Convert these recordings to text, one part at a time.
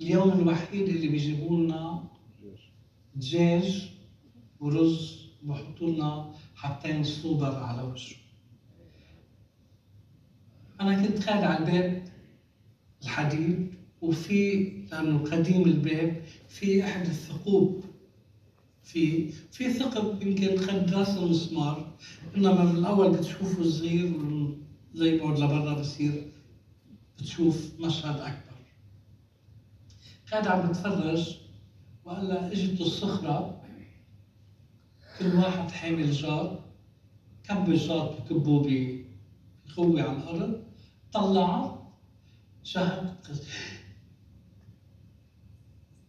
اليوم الوحيد اللي بيجيبوا لنا دجاج ورز وبحطوا لنا حبتين صوبر على وجهه. أنا كنت خارج على الباب الحديد، وفي لأنه قديم الباب في أحد الثقوب، في ثقب يمكن قد راس المسمار، إنما من الأول بتشوفه صغير زي بعد لبرا بصير بتشوف مشهد أكبر. قاعد عم بتفرج وقال اجت الصخرة، كل واحد حامل جار، كب الجار بكبه بخوي على الأرض، طلعت شهدت.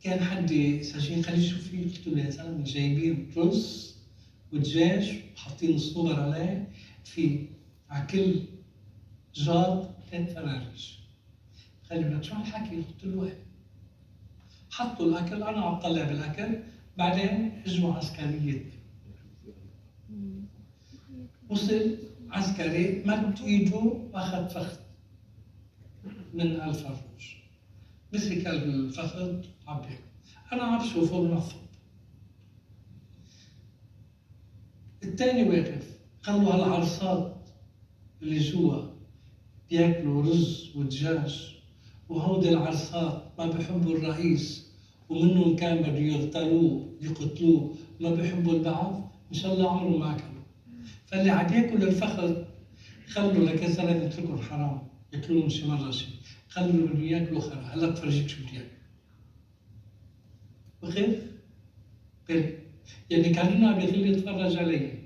كان حد سجين خليه يشوف فيه، قلت له يا زلمه جايبين رز ودجاج وحاطين الصنوبر عليه، في على كل جار 3 فراريش. قال لي شو هالحكي؟ قلت له ايه. حطوا الاكل، انا عم طلع بالاكل، بعدين اجوا عسكريه. وصل عسكري مد ايده واخذ فخذ من الفروج، مسك الفخذ عم بياكل، انا عم بشوفه منظم. الثاني واقف، قال له هالعرصات اللي جوا بياكلوا رز ودجاج، وهودي العرصات ما بيحبوا الرئيس، ومنهم كان بده يغتالوه يقتلوه، ما بيحبوا البعض، ان شاء الله عمره ما اكلوا. فاللي عم ياكل الفخذ خلوا لك يا زلمه اتركوا حرام، ياكلون شي مره شيء، خلوا اللي بده ياكلوا خير، هلا بفرجيك شو بده ياكل. وخف يعني كاننا عم يغلي يتفرج علي.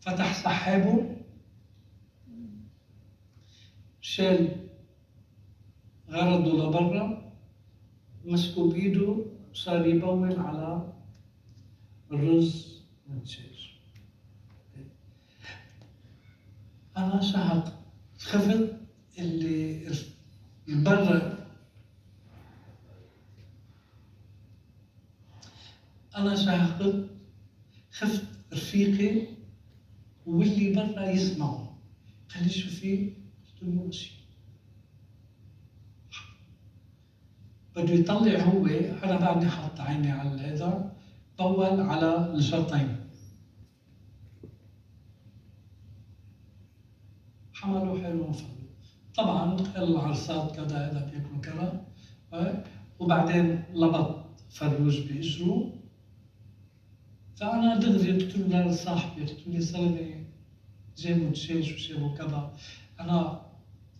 فتح سحابه، شال غرضه لبرا، مسكه بايده، صار يبول على الرز والدجاج. انا شهقت، خفت اللي برا، انا شهقت، خفت رفيقي واللي برا يسمعوا. قال لي شو في؟ قلت له ماشي. بده يطلع هو، انا بعدني حاط عيني على هذا، بول على الجرتين. حملوا حلو وفضلوا. طبعا العرصات كذا هذا بياكلوا كذا، وبعدين لبط فروج باجره. فانا دغري قلت له لصاحبي، قلت له يا زلمه جابوا دجاج وجابوا كذا، انا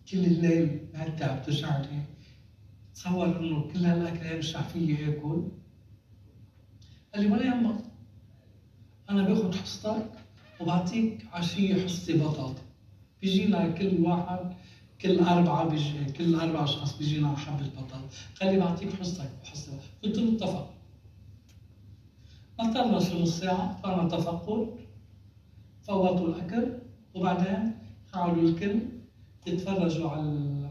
كل الليل معدتي عم توجعني، تصور انه كل هالاكل هي مش رح فيي اكل. قال لي ولا يهمك، انا باخذ حصتك وبعطيك عشيه حصتي بطاطا. بيجينا كل واحد كل 4 بيجي، كل 4 اشخاص بيجينا حبه بطاطا، قال لي بعطيك حصتك وحصتي. قلت له اتفق. نطرنا شي نص ساعه، طلعنا تفقد، فوتوا الاكل، وبعدين قعدوا الكل يتفرجوا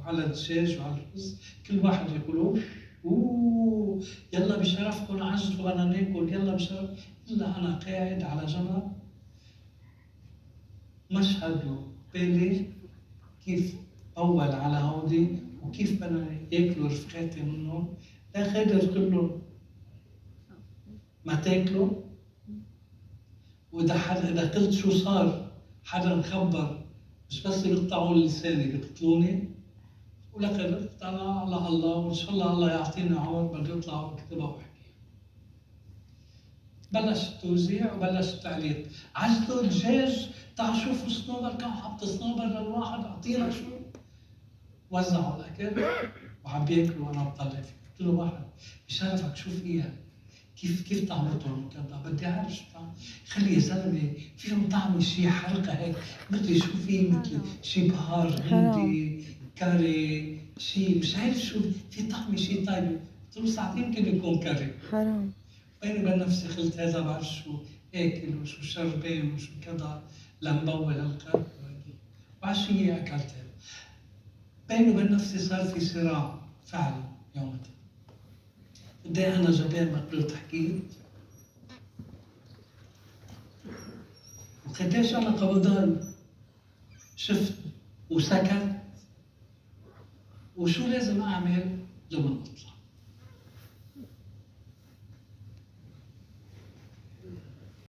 على الدجاج وعلى الرز، كل واحد يقول اوه يلا بشرفكم عجلوا بدنا ناكل، يلا بشرف. الا انا قاعد على جنب، مشهد بالي كيف اول على هودي وكيف بدنا ياكلوا رفقاتي منهم. لا خادر كلهم ما تاكلوا، واذا اذا قلت شو صار حدا مخبر، مش بس يقطعوا لساني بيقتلوني. ولقد انا على الله، وان شاء الله الله يعطينا عمر بده يطلع واكتبها واحكيها. بلش التوزيع وبلش التعليق، عجلوا دجاج، تعالوا شوفوا صنوبر، كم حط صنوبر للواحد، اعطينا شو. وزعوا الاكل وعم بياكلوا وانا بطلع فيه. قلت له واحد بشرفك شوف اياها كيف طعمتهم وكذا، بدي اعرف شو طعم. خلي يا زلمه فيهم طعم شيء حرقه هيك، مثل شو في مثل شيء بهار هندي كاري، شيء مش عارف شو في طعم شيء طيب. قلت له ساعات يمكن يكون كاري. حرام. بيني وبين نفسي قلت هذا بعرف شو اكل وشو شربان وشو كذا لمبول هالقد، وعشية اكلتها. بيني وبين نفسي صار في صراع فعلا يومتها. قد ايه انا جبان ما قدرت حكيت، وقديش انا قبضان شفت وسكت وشو لازم اعمل لما اطلع.